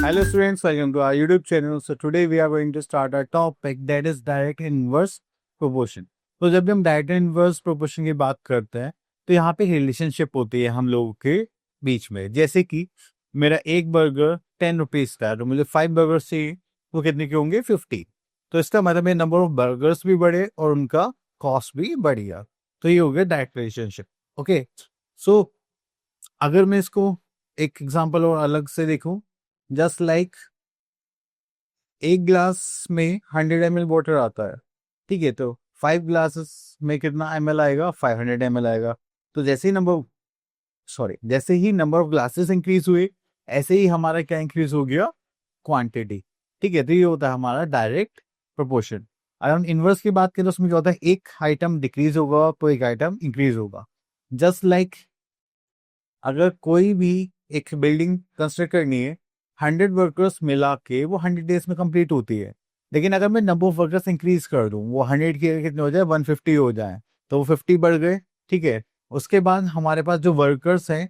Hello students, welcome to our YouTube channel. So today we are going to start our topic that is direct inverse proportion. तो जब भी हम direct inverse proportion की बात करते हैं तो यहाँ पे रिलेशनशिप होती है हम लोगों के बीच में। जैसे कि मेरा एक बर्गर 10 रुपीज का है तो मुझे 5 बर्गर चाहिए, वो कितने के होंगे 50। तो इसका मतलब है नंबर ऑफ बर्गर्स भी बढ़े और उनका कॉस्ट भी बढ़ गया। तो ये हो गया डायरेक्ट रिलेशनशिप। ओके, सो अगर मैं इसको एक एग्जांपल और अलग से देखूं, जस्ट लाइक एक ग्लास में 100 ml वाटर आता है, ठीक है, तो 5 ग्लासेस में कितना ml आएगा, 500 ml आएगा। तो जैसे ही नंबर ऑफ ग्लासेस इंक्रीज हुए ऐसे ही हमारा क्या इंक्रीज हो गया, क्वांटिटी। ठीक है, तो ये होता है हमारा डायरेक्ट प्रोपोर्शन। अगर हम इनवर्स की बात करें तो उसमें क्या होता है, एक आइटम डिक्रीज होगा तो एक आइटम इंक्रीज होगा। जस्ट लाइक अगर कोई भी एक बिल्डिंग कंस्ट्रक्ट करनी है, 100 वर्कर्स मिला के वो 100 डेज में कंप्लीट होती है। लेकिन अगर मैं नंबर ऑफ वर्कर्स इंक्रीज कर दूं, वो 100 के कितने हो जाए, 150 हो जाए, तो वो 50 बढ़ गए। ठीक है, उसके बाद हमारे पास जो वर्कर्स हैं,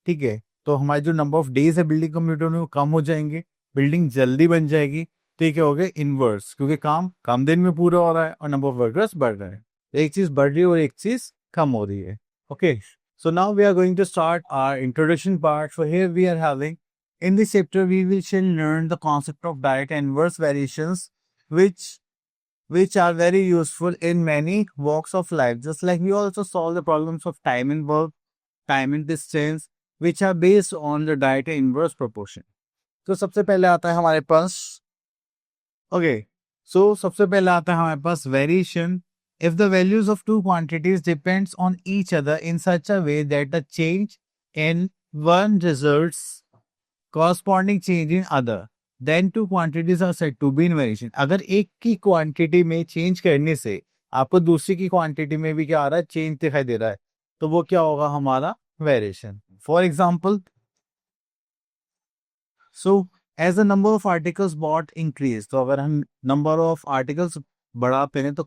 ठीक है, तो हमारे जो नंबर ऑफ डेज है बिल्डिंग कंप्लीट होने वो कम हो जाएंगे, बिल्डिंग जल्दी बन जाएगी। तो ये क्या हो गया, इनवर्स, क्योंकि काम कम दिन में पूरा हो रहा है और नंबर ऑफ वर्कर्स बढ़ रहे हैं। एक चीज बढ़ रही है और एक चीज कम हो रही है। Okay, so now we are going to start our introduction part. So here we are having, in this chapter we will shall learn the concept of direct and inverse variations, which are very useful in many walks of life. Just like we also solve the problems of time and work, time and distance, which are based on the direct and inverse proportion. तो सबसे पहले आता है हमारे पास, okay, सो सबसे पहले आता है हमारे पास variation. If the values of two quantities depends on each other in such a way that the change in one results corresponding change in other, then two quantities are said to be in variation. अगर एक की quantity में change करने से आपको दूसरी की quantity में भी क्या आ रहा है, चेंज दिखाई दे रहा है, तो वो क्या होगा, हमारा variation. For example, so as the number of articles both increase, तो अगर हम नंबर ऑफ आर्टिकल्स बढ़ाते हैं तो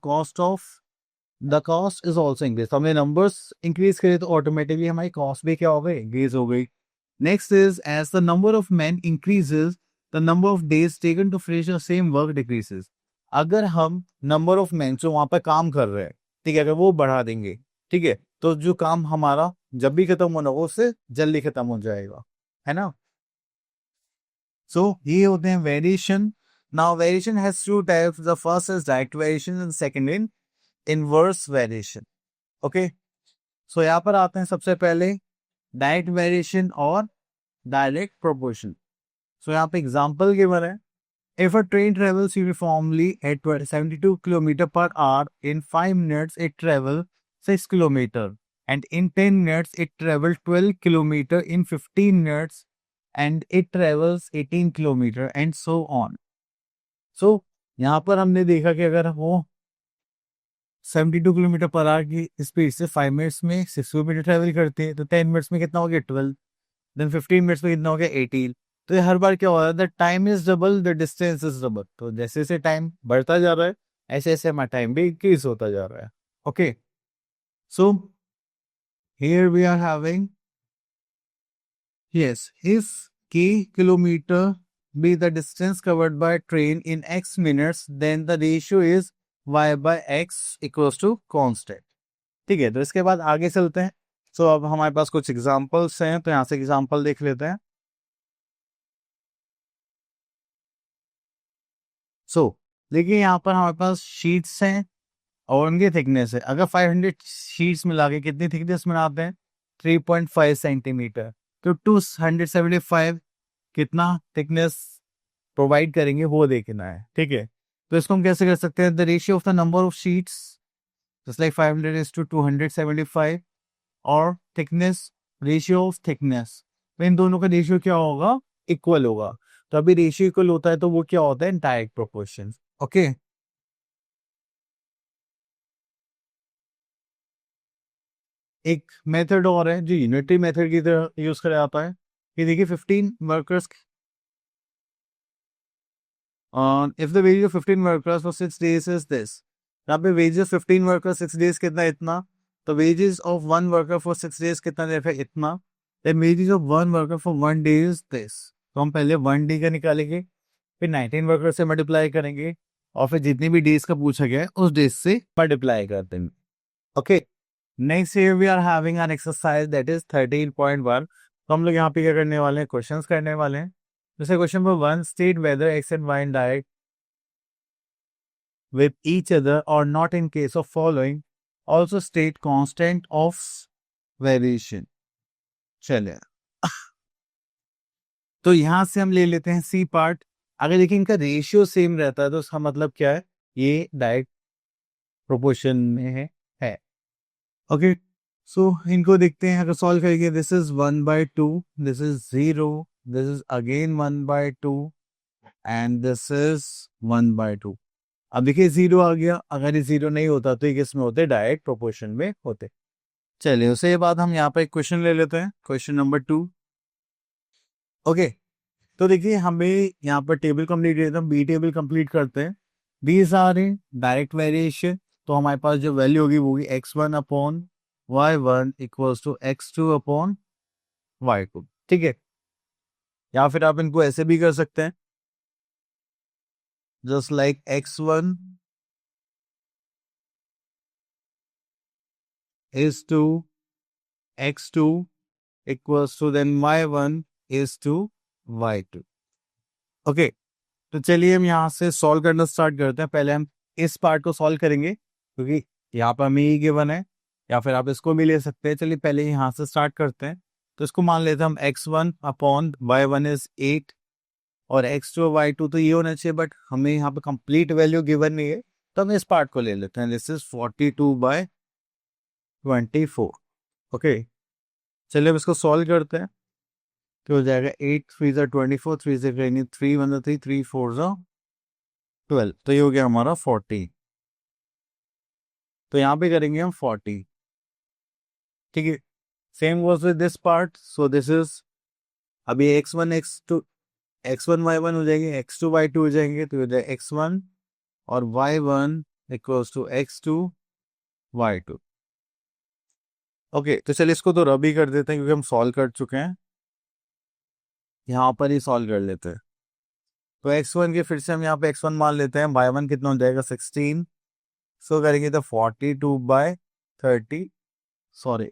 the cost is also increase. तो हमने नंबर्स इंक्रीज करे तो ऑटोमेटिकली हमारी कॉस्ट भी क्या हो गई, इंक्रीज हो गई। Next is as the number of man increases the number of days taken to finish the same work decreases. अगर हम नंबर ऑफ मैन जो वहां पर काम कर रहे हैं, ठीक है, अगर वो बढ़ा देंगे, ठीक है, तो जो काम हमारा जब भी खत्म होना हो उससे जल्दी खत्म हो जाएगा, है ना। सो ये होते हैं variation. Now variation has two types, the first is direct variation and second in inverse variation. Okay, so यहाँ पर आते हैं सबसे पहले डायरेक्ट वेरिएशन और डायरेक्ट प्रोपोर्शन। सो यहाँ पे एग्जांपल गिवन है, if a train travels uniformly at 72 kilometre per hour, in 5 minutes it travel 6 kilometre, and in 10 minutes it travel 12 kilometre, in 15 minutes and it travels 18 kilometre, and so on. सो यहाँ पर हमने देखा कि अगर वो 72 kilometre per our की speed से 5 minutes में 6 किलोमीटर ट्रेवल करते हैं, तो 10 मिनट्स में कितना हो गया, 12, देन 15 मिनट्स में कितना हो गया, 18। तो ये हर बार क्या हो रहा है, the time is double, the distance is double. तो जैसे जैसे टाइम बढ़ता जा रहा है ऐसे ऐसे हमारा टाइम भी इंक्रीज होता जा रहा है। Okay, so here we are having, yes, if k kilometer be the distance covered by train in x minutes, then the ratio is y by x equals to constant। ठीक है, तो इसके बाद आगे चलते हैं। सो अब हमारे पास कुछ एग्जांपल्स हैं, तो यहाँ से एग्जांपल देख लेते हैं। देखिए यहाँ पर हमारे पास शीट्स हैं और उनकी थिकनेस है। अगर 500 शीट्स मिला के कितनी थिकनेस बनाते हैं, 3.5 सेंटीमीटर, तो 275 कितना थिकनेस प्रोवाइड करेंगे वो देखना है। ठीक है, तो इसको हम कैसे कर सकते हैं, the ratio of the number of sheets just like 500 is to 275 और थिकनेस, रेशियो ऑफ थिकनेस, तो इन दोनों का रेशियो क्या होगा, इक्वल होगा। तो अभी रेशियो इक्वल होता है तो वो क्या होता है, डायरेक्ट प्रोपोर्शन। ओके, एक मेथड और है जो यूनिटरी मेथड की तरह यूज करा जाता है, कि देखिए 15 workers, if the ways of 15 workers for 6 days is this. यहाँ पे वेजेस 15 वर्कर्स 6 डेज कितना, इतना। तो wages of 1 worker for 6 days कितना देखा, इतना। Then wages of 1 worker for 1 day is this. तो हम पहले 1 डे का निकालेंगे, फिर 19 वर्कर से मल्टीप्लाई करेंगे, और फिर जितनी भी डेज का पूछा गया है उस डेज से मल्टीप्लाई कर देंगे. Okay, next here we are having an exercise that is 13.1. तो हम लोग यहाँ पे क्या करने वाले हैं, क्वेश्चंस करने वाले हैं. जैसे question number 1, state whether X and Y in direct with each other or not in case of following. Also state constant of variation. चलिए, तो यहां से हम ले लेते हैं सी पार्ट. अगर देखिए इनका रेशियो सेम रहता है तो उसका मतलब क्या है, ये डायरेक्ट प्रोपोर्शन में है. ओके, सो इनको देखते हैं. अगर सॉल्व करेंगे, this is 1/2, this is 0, this is again 1/2 and this is 1/2. अब देखिए 0 आ गया. अगर ये 0 नहीं होता तो ये किसमें होते, डायरेक्ट प्रोपोर्शन में होते. चलिए, उसके बाद हम यहाँ पे एक क्वेश्चन ले लेते हैं, क्वेश्चन नंबर 2. ओके, तो देखिए हमें यहाँ पर टेबल कंप्लीट करते हैं, बी टेबल कंप्लीट करते हैं. These are in direct variation. तो हमारे पास जो वैल्यू होगी वो होगी x1/y1 इक्वल्स टू x2/y2. ठीक है, या फिर आप इनको ऐसे भी कर सकते हैं, just like x1 is to x2 equals to then y1 is to y2. Okay, तो चलिए हम यहाँ से सॉल्व करना स्टार्ट करते हैं. पहले हम इस पार्ट को सॉल्व करेंगे क्योंकि यहाँ पर हमें ही गिवन है, या फिर आप इसको भी ले सकते हैं. चलिए पहले यहाँ से स्टार्ट करते हैं. तो इसको मान लेते हैं हम x1/y1 इज 8 और x2/y2 तो ये होना चाहिए, बट हमें यहाँ पे कंप्लीट वैल्यू गिवन नहीं है, तो हम इस पार्ट को ले लेते हैं. This is 42/24. ओके, चलिए अब इसको सॉल्व करते हैं. तो हो जाएगा 8 3 24, 3 से करेंगे 3 1 3 3 4 12. तो ये हो गया हमारा 40. तो यहाँ पे करेंगे हम 40. ठीक है, same was with this part. So this is, अभी x1 y1 हो जाएंगे, x2 y2 हो जाएंगे. तो हो जाएगा x1 और y1 equals to x2 y2. Okay, तो चलिए इसको तो रब ही कर देते हैं क्योंकि हम सॉल्व कर चुके हैं. यहाँ पर ही सॉल्व कर लेते हैं. तो x1 के फिर से हम यहाँ पे x1 मान लेते हैं, y1 कितना हो जाएगा 16. सो करेंगे तो 42/30 सॉरी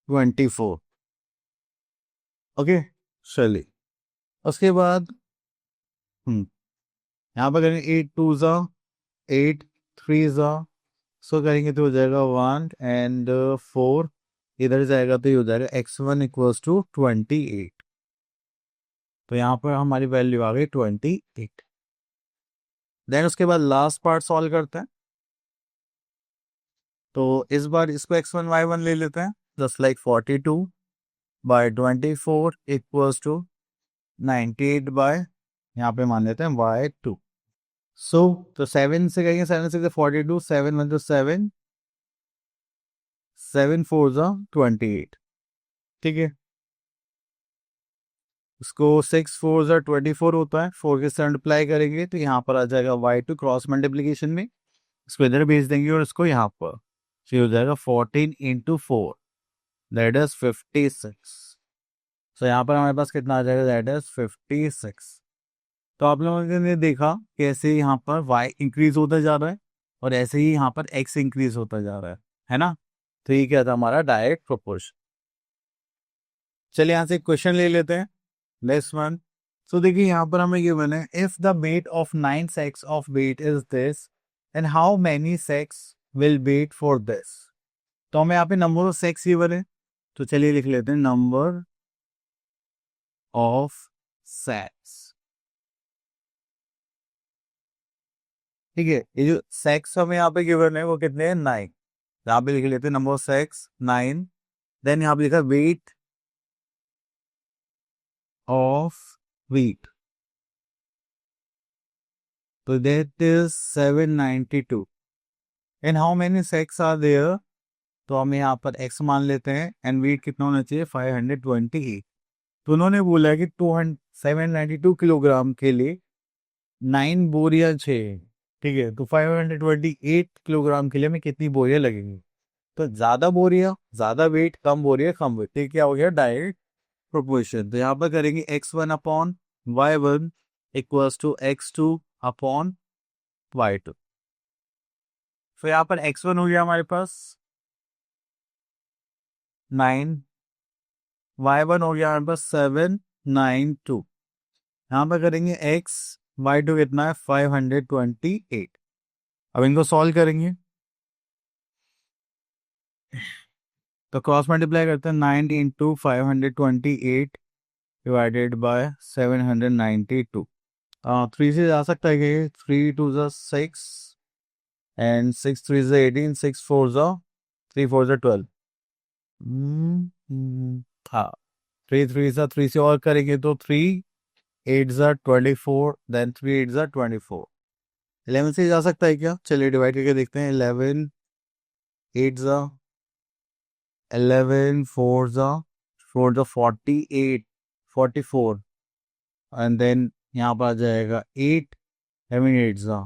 24. ओके, चलिए उसके बाद यहाँ पर करेंगे 8 2 8 3 सो करेंगे तो हो जाएगा 1 एंड 4. इधर जाएगा तो ये हो जाएगा x1 इक्वल्स टू 28. तो यहाँ पर हमारी वैल्यू आ गई 28. देन उसके बाद लास्ट पार्ट सॉल्व करते हैं. तो इस बार इसको x1 y1 ले लेते हैं, just like 42/24 equals to 98 by, यहाँ पे मान लेते हैं y2. सो तो 7 से कहेंगे, 7 से 42, 7 1 तो 7 7 4 28. ठीक है, इसको 6 4 24 होता है, 4 के साथ मल्टीप्लाई करेंगे तो यहाँ पर आ जाएगा y2 क्रॉस मल्टीप्लीकेशन में. इसको इधर भेज देंगे और इसको यहाँ पर, फिर हो जाएगा 14 × 4 दैट इज 56. सो यहाँ पर हमारे पास कितना आ जाएगा, दैट इज 56. तो आप लोगों ने देखा कैसे यहाँ पर y इंक्रीज होता जा रहा है और ऐसे ही यहाँ पर x इंक्रीज होता जा रहा है ना. तो ये क्या था, हमारा डायरेक्ट प्रोपोर्शन. चलिए यहाँ से एक क्वेश्चन ले लेते हैं, नेक्स्ट वन. सो देखिए यहाँ पर हमें गिवन है, if the weight of 9 sacks of weight is this and how many sacks will weight for this. तो हमें यहाँ पे नंबर ऑफ sacks गिवन है, तो चलिए लिख लेते हैं नंबर ऑफ sacks. ठीक है, ये जो sacks हमें यहाँ पे गिवन है वो कितने हैं, 9. यहाँ पे लिख लेते हैं नंबर ऑफ sacks 9. देन यहाँ पे लिखा वेट ऑफ wheat, तो that is 792. and how many sacks are there. तो हम यहाँ पर x मान लेते हैं एंड वेट कितना होना चाहिए 528. तो उन्होंने बोला कि 792 किलोग्राम के लिए 9 बोरियां चाहिए. ठीक है, तो 528 किलोग्राम के लिए हमें कितनी बोरियां लगेंगी. तो ज्यादा बोरियां ज्यादा वेट, कम बोरियां कम वेट. ठीक, क्या हो गया, डायरेक्ट प्रोपोर्शन, तो यहाँ पर करेंगे x1 upon y1 equals to x2 upon y2। तो यहाँ पर x1 हो गया हमारे पास 9, y1 हो गया हमारे पास 792। यहाँ पर करेंगे x, y2 कितना है 528। अब इनको सॉल्व करेंगे तो क्रॉस मल्टीप्लाई करते हैं 9 इंटू 528 डिवाइडेड बाय 792। 3 से जा सकता है कि 3 टू ज़ा 6 एंड 6 3 ज़ा 18, 6 4 ज़ा 3 4 ज़ा 12। हाँ 3 3 ज़ा 3 से और करेंगे तो 3 8 ज़ा 24, देन 3 8 ज़ा 24। 11 से जा सकता है क्या? चलिए डिवाइड करके देखते हैं। 11 8 ज़ा 11 4 ज़ा 4 ज़ा 48 44 एंड देन यहाँ पर आ जाएगा 8 8 ज़ा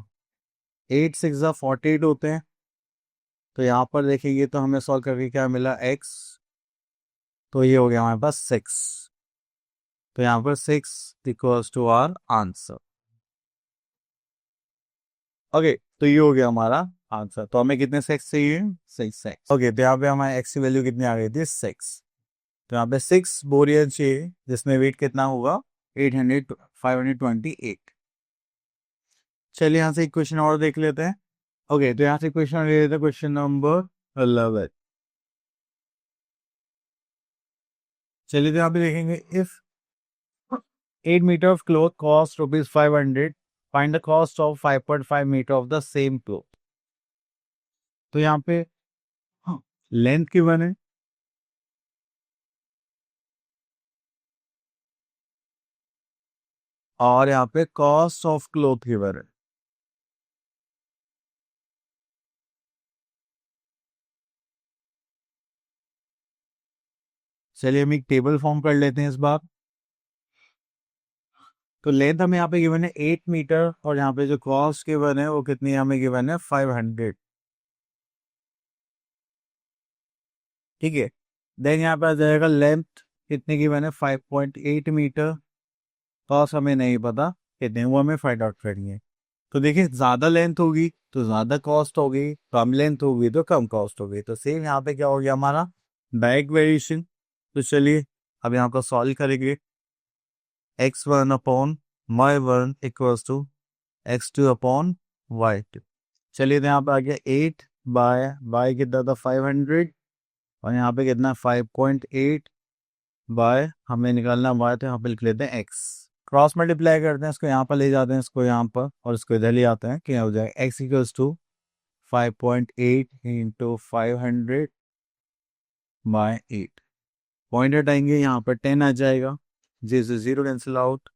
8 6 ज़ा 48 होते हैं। तो यहाँ पर देखेंगे तो हमें सॉल्व करके क्या मिला x, तो ये हो गया हमारे पास 6। तो यहाँ पर 6 equals to our answer. Okay, तो ये हो गया हमारा आंसर। तो हमें कितने 6 चाहिए? 6 6। ओके, तो यहाँ पे हमारे x की वैल्यू कितनी आ गई थी? 6। तो यहाँ पे 6 बोरियन चाहिए जिसमें वेट कितना होगा? 800 528। चलिए यहाँ से एक क्वेश्चन और देख लेते हैं। ओके, तो यहाँ से क्वेश्चन ले लेते हैं, क्वेश्चन नंबर 11। चलिए तो यहाँ पे देखेंगे, if 8 metre of cloth cost ₹500, find the cost of 5.5 metre of the same cloth. तो यहाँ पे लेंथ गिवन है, और यहाँ पे कॉस्ट ऑफ क्लॉथ गिवन है। चलिए हम एक टेबल फॉर्म कर लेते हैं इस बार। तो लेंथ हमें यहाँ पे गिवन है 8 मीटर, और यहाँ पे जो कॉस्ट गिवन है वो कितनी हमें गिवन है? 500। ठीक है, देन यहाँ पे आ जाएगा लेंथ कितनी गिवन है? 5.8 मीटर। कॉस्ट हमें नहीं पता कितने, वो हमें फाइंड आउट करनी है। तो देखिए, ज्यादा लेंथ होगी तो ज्यादा कॉस्ट होगी, कम लेंथ होगी तो कम कॉस्ट होगी। तो सेम यहाँ पे क्या हो गया हमारा? Direct variation. तो चलिए अब यहाँ को सॉल्व करेंगे। x1 upon y1 equals to x2 upon y2। चलिए तो यहाँ पे आ गया 8 बाय कितना था? 500, और यहाँ पे कितना? 5.8 बाय हमें निकालना y, तो यहाँ पे लिख लेते हैं x। क्रॉस मल्टीप्लाई करते हैं, इसको यहाँ पर ले जाते हैं, इसको यहाँ पर, और इसको इधर ले आते हैं। क्या हो जाएगा? x equals to 5.8 into 500 by 8। Point हटाएंगे, यहाँ पर 10 आ जाएगा, जी से 0 कैंसिल आउट।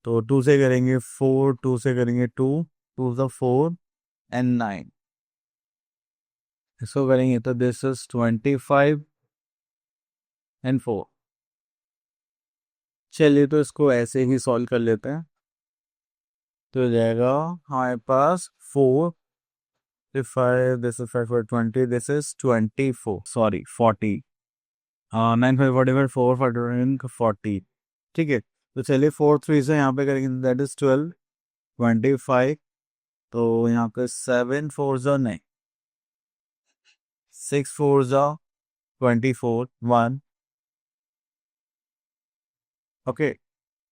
तो 2 से करेंगे 4, 2 से करेंगे 2, 2 ज़ा 4 एंड 9। इसको करेंगे तो दिस इज 25 एंड 4। चलिए तो इसको ऐसे ही सॉल्व कर लेते हैं। तो हो जाएगा हमारे पास 4 5, this is 5 for 20, this is 24, sorry 40, 9 5 45 4 40। ठीक है, तो चलिए 4 3 से यहाँ पे करेंगे, दैट इज 12 25। तो यहाँ पे 7 4 ज़ा नहीं, 6 4 ज़ा 24 1। ओके,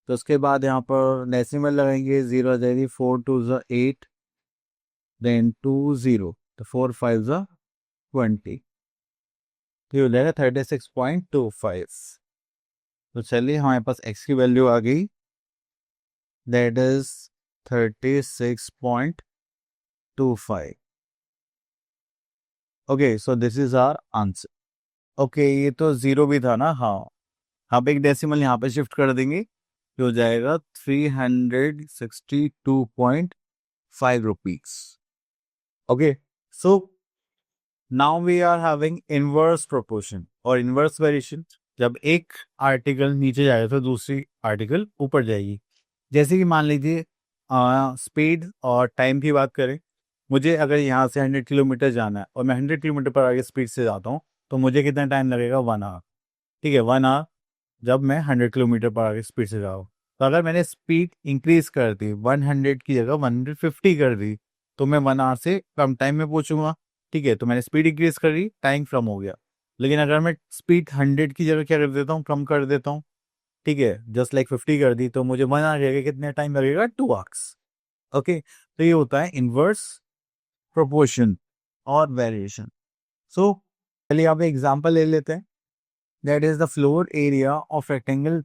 तो उसके बाद यहाँ पर डेसिमल लगाएंगे, 0 आ जाएगी, 4 2 ज़ा 8, देन 2 0, तो 4 5 ज़ा 20, तो ये हो जाएगा 36.25। तो चलिए हमारे पास x की वैल्यू आ गई, that is 36.25। Okay, so this is our answer. Okay, ये तो 0 भी था ना? हाँ, आप एक डेसिमल यहाँ पे शिफ्ट कर देंगे, तो हो जाएगा 362.5 rupees. Okay, so now we are having inverse proportion और इनवर्स वेरिएशन। जब एक आर्टिकल नीचे जाएगा तो दूसरी आर्टिकल ऊपर जाएगी। जैसे कि मान लीजिए स्पीड और टाइम की बात करें, मुझे अगर यहाँ से 100 किलोमीटर जाना है और मैं 100 किलोमीटर पर आगे स्पीड से जाता हूँ, तो मुझे कितना टाइम लगेगा? 1 आवर। ठीक है, 1 आवर जब मैं 100 किलोमीटर पर आगे स्पीड से जाऊँ। तो अगर मैंने स्पीड इंक्रीज कर दी 100 की जगह 150 कर दी तो मैं 1 आवर से कम टाइम में पहुंचूंगा। ठीक है, तो मैंने स्पीड इंक्रीज करी, टाइम कम हो गया। लेकिन अगर मैं स्पीड 100 की जगह क्या कर देता हूँ, कम कर देता हूँ, ठीक है, जस्ट लाइक 50 कर दी, तो मुझे 1 आवर लगेगा, कितने टाइम लगेगा, 2 आवर्स। ओके, तो ये होता है इनवर्स प्रोपोर्शन और वेरिएशन। सो चलिए आप एग्जांपल ले लेते हैं। That is the floor area of rectangle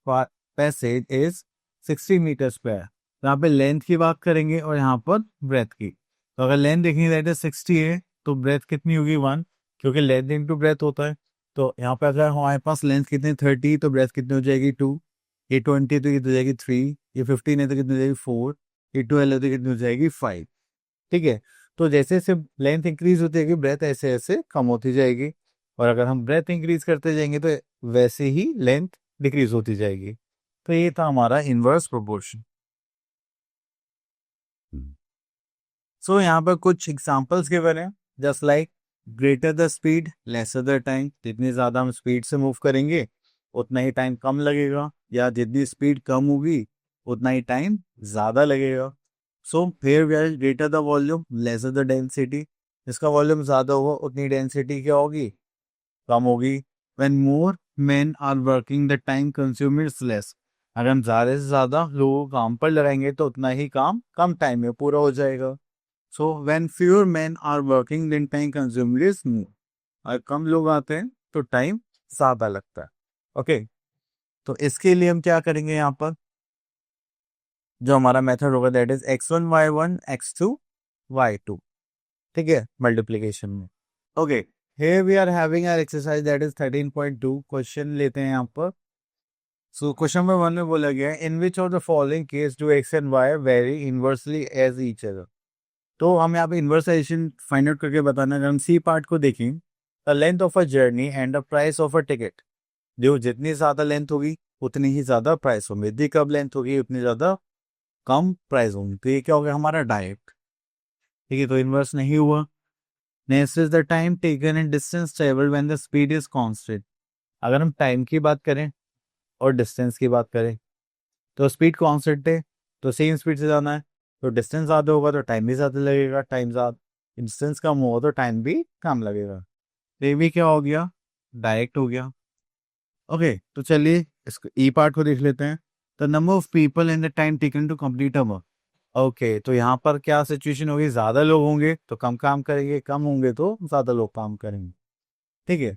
passage is 60 metre square. यहाँ पे लेंथ की बात करेंगे और यहाँ पर ब्रेथ की। तो अगर लेंथ देखेंगे दैट इज 60 है, तो ब्रेथ कितनी होगी 1, क्योंकि लेंथ इंटू ब्रेथ होता है। तो यहाँ पे अगर हमारे पास लेंथ कितनी 30, तो ब्रेथ कितनी हो जाएगी 2। ये 20 तो कितनी हो जाएगी 3। ये 15 है तो कितनी हो जाएगी 4। ये 12 है तो कितनी हो जाएगी 5। ठीक है, तो जैसे जैसे लेंथ इंक्रीज होती जाएगी ब्रेथ ऐसे ऐसे कम होती जाएगी, और अगर हम ब्रेथ इंक्रीज करते जाएंगे तो वैसे ही लेंथ डिक्रीज होती जाएगी। तो ये था हमारा इनवर्स प्रोपोर्शन। सो यहाँ पर कुछ एग्जांपल्स गिवन है, just like greater the speed lesser the time. जितनी ज्यादा हम स्पीड से मूव करेंगे उतना ही टाइम कम लगेगा, या जितनी स्पीड कम होगी उतना ही टाइम ज्यादा लगेगा। सो फिर greater the volume lesser the density. जिसका वॉल्यूम ज्यादा होगा उतनी डेंसिटी क्या होगी, कम होगी। When more men are working the time consume is less. अगर हम ज्यादा से ज्यादा लोगों को काम पर लगाएंगे तो उतना ही काम कम टाइम में पूरा हो जाएगा। So when fewer men are working then time consumed is more. और कम लोग आते हैं तो टाइम ज्यादा लगता है। ओके, तो इसके लिए हम क्या करेंगे, यहाँ पर जो हमारा मेथड होगा that is x1 y1 x2 y2। ठीक है, मल्टीप्लीकेशन में। Okay, here we are having our exercise that is 13.2। Question लेते हैं यहाँ पर। सो क्वेश्चन नंबर 1 में बोला गया है in which of the following case do x and y vary inversely as each other. तो हम यहाँ पे इन्वर्साइजेशन फाइंड आउट करके बताना। अगर हम सी पार्ट को देखें, the length of a journey and the price of a ticket. जो जितनी ज्यादा लेंथ होगी उतनी ही ज्यादा प्राइस होगी, जितनी कम लेंथ होगी उतनी ज्यादा कम प्राइस होगी। तो ये क्या हो गया हमारा डायरेक्ट। ठीक है, तो इन्वर्स नहीं हुआ। Next is the time taken and distance travel when the speed is constant. अगर हम टाइम की बात करें और डिस्टेंस की बात करें, तो स्पीड कांस्टेंट है तो सेम स्पीड से जाना है, तो डिस्टेंस ज़्यादा होगा तो टाइम भी ज़्यादा लगेगा, टाइम ज़्यादा, डिस्टेंस कम होगा तो टाइम भी कम लगेगा। तो ये भी क्या हो गया, डायरेक्ट हो गया। ओके, तो चलिए इसको ई पार्ट को देख लेते हैं। The number of people in the time taken to complete a work. Okay, तो यहाँ पर क्या सिचुएशन होगी, ज़्यादा लोग होंगे तो कम काम करेंगे, कम होंगे तो ज़्यादा लोग काम करेंगे। ठीक है,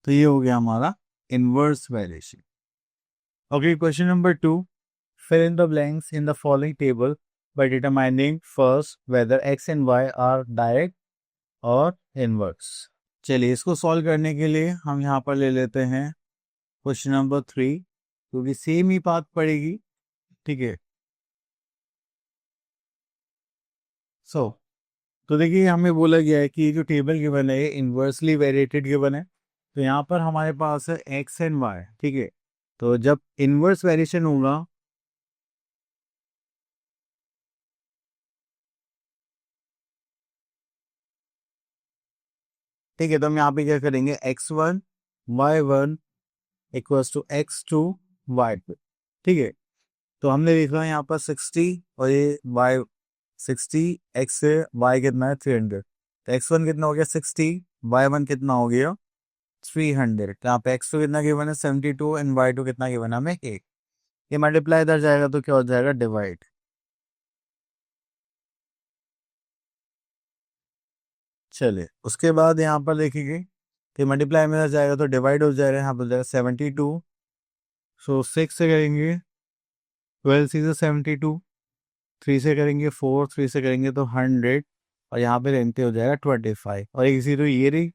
तो ये हो गया हमारा inverse variation. Okay, question number 2, fill in the blanks in the following table by determining first whether x and y are direct और inverse। चलिए इसको सॉल्व करने के लिए हम यहाँ पर ले लेते हैं क्वेश्चन नंबर 3, क्योंकि सेम ही बात पड़ेगी। ठीक है, सो तो देखिए हमें बोला गया है कि ये जो टेबल गिवन है ये इन्वर्सली वेरिएटेड गिवन है। तो यहाँ पर हमारे पास है एक्स एंड वाई। ठीक है, तो जब इन्वर्स वेरिएशन होगा, ठीक है, तो हम यहाँ पे क्या करेंगे, x1 y1 equals to x2 y2। ठीक है, तो हमने लिखा है यहाँ पर 60 और ये y 60, x से y कितना है 300। तो x1 कितना हो गया 60, y1 कितना हो गया 300। तो यहाँ पे x2 कितना गिवन है 72 एंड y2 कितना गिवन है हमें 1। ये मल्टीप्लाई इधर जाएगा तो क्या हो जाएगा, डिवाइड। चलिए उसके बाद यहाँ पर देखेंगे कि मल्टीप्लाई में इधर जाएगा तो डिवाइड हो जाएगा, यहाँ पर जाएगा 72। सो 6 से करेंगे 12 से 72, 3 से करेंगे 4, 3 से करेंगे तो 100, और यहाँ पे रेंटे हो जाएगा 25 और एक जीरो ये रही।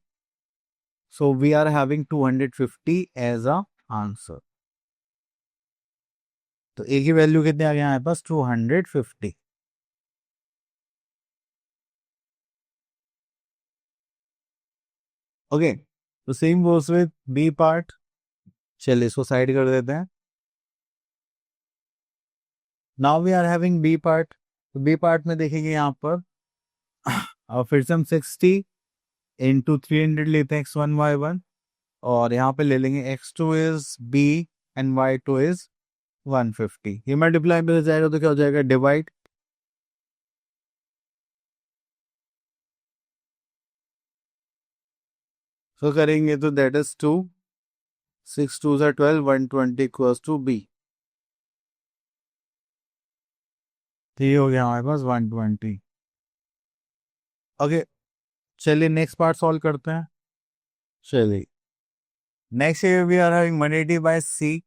So we are having 250 as a answer. तो एक ही वैल्यू कितने आ गया हमारे पास 250। ओके, तो same goes with B part. चलिए इसको साइड कर देते हैं। Now we are having B part. तो बी पार्ट में देखेंगे यहाँ पर और फिर से हम 60 इंटू 300 लेते हैं x1 y1, और यहाँ पे ले लेंगे x2 is b and y2 is 150। ये मल्टीप्लाई में जाएगा तो क्या हो जाएगा, डिवाइड। तो करेंगे तो that is 2, 6 2 are 12, 120 equals to b। तो ये हो गया हमारे पास 120। ओके, चलिए नेक्स्ट पार्ट सॉल्व करते हैं। चलिए next we are having 180 by c।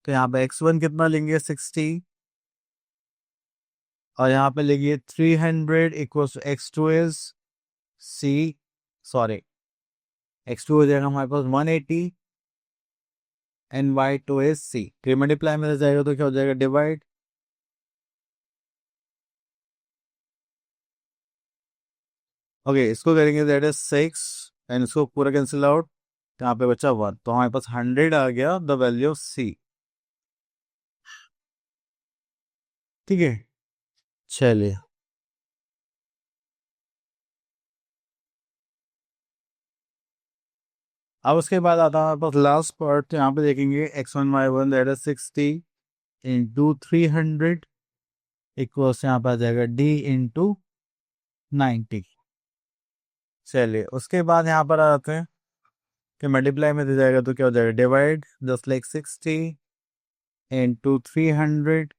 तो यहाँ पे x1 कितना लेंगे, 60, और यहाँ पे लेंगे 300 equals to x2 is c, sorry x2 हो जाएगा हमारे पास 180 एंड y2 इज c। फिर मल्टीप्लाई में जाएगा तो क्या हो जाएगा, डिवाइड। ओके, इसको करेंगे दैट इज 6 एंड इसको पूरा कैंसिल आउट, यहाँ पे बचा 1, तो हमारे पास 100 आ गया द वैल्यू ऑफ c। ठीक है, चलिए अब उसके बाद आता है हमारे पास लास्ट पार्ट। तो यहाँ पे देखेंगे x1 y1 that is 60 into 300 equals, यहाँ पे आ जाएगा d इंटू 90। चलिए उसके बाद यहाँ पर आते हैं कि मल्टीप्लाई में दे जाएगा तो क्या हो जाएगा, divide. Just like 60 into 300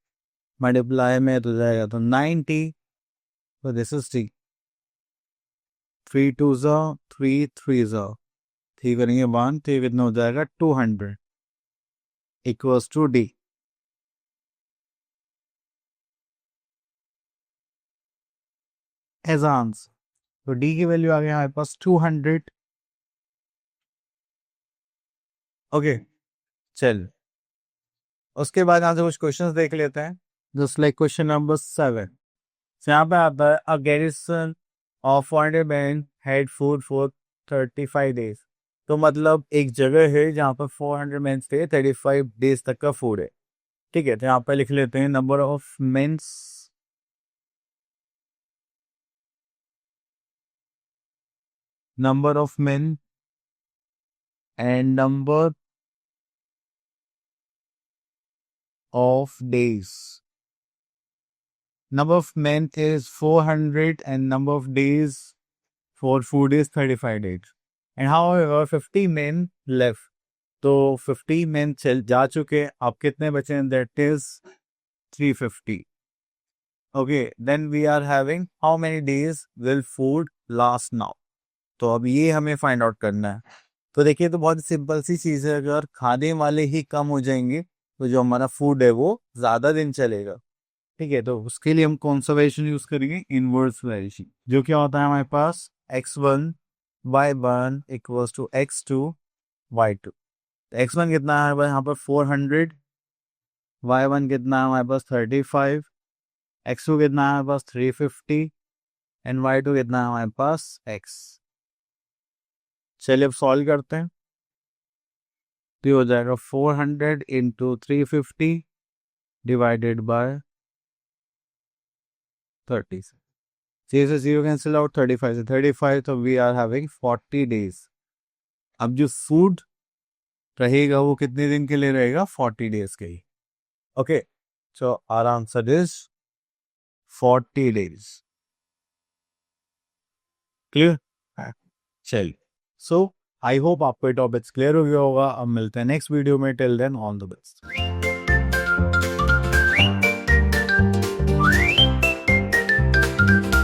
multiply में तो जाएगा तो 90, तो दिस इज टी। 3 2 3 3 थ्री करेंगे 1, तो ये कितना हो जाएगा 200 equals to D. As answer, तो डी की वैल्यू आ गई हमारे पास 200। ओके, चल उसके बाद यहाँ से कुछ क्वेश्चंस देख लेते हैं। जस्ट लाइक क्वेश्चन नंबर 7, यहाँ पे आता है अ garrison of 400 men had food for 35 days। तो मतलब एक जगह है जहाँ पर 400 men थे, 35 डेज तक का फूड है। ठीक है, तो यहाँ पे लिख लेते हैं number of mens and number of days. Number of men is 400 and number of days for food is 35 days. And however 50 men left. तो 50 men चल जा चुके, अब कितने बचे हैं, that is 350. Okay, then we are having how many days will food last now. तो अब ये हमें फाइंड आउट करना है। तो देखिए, तो बहुत सिंपल सी चीज़ है, अगर खाने वाले ही कम हो जाएंगे तो जो हमारा फूड है वो ज़्यादा दिन चलेगा। ठीक है, तो उसके लिए हम कौन सा वेरिएशन यूज करेंगे, इनवर्स वेरिएशन, जो क्या होता है हमारे पास x1 y1 equals to x2 y2। x1 कितना है यहाँ पर 400, y1 कितना है हमारे पास 35, x2 कितना है हमारे पास 350 एंड y2 कितना है हमारे पास x। चलिए अब सॉल्व करते हैं। तो हो जाएगा 400 इंटू 350 डिवाइडेड बाय 30। 6 से 0 कैंसिल आउट, 35 से 35, तो वी आर हैविंग 40 डेज। अब जो फूड रहेगा वो कितने दिन के लिए रहेगा, 40 डेज के ही। Okay, so our answer is 40 days. Clear, चलिए, सो आई होप आपको ये टॉपिक्स क्लियर हो गया होगा। अब मिलते हैं नेक्स्ट वीडियो में, till then all the best.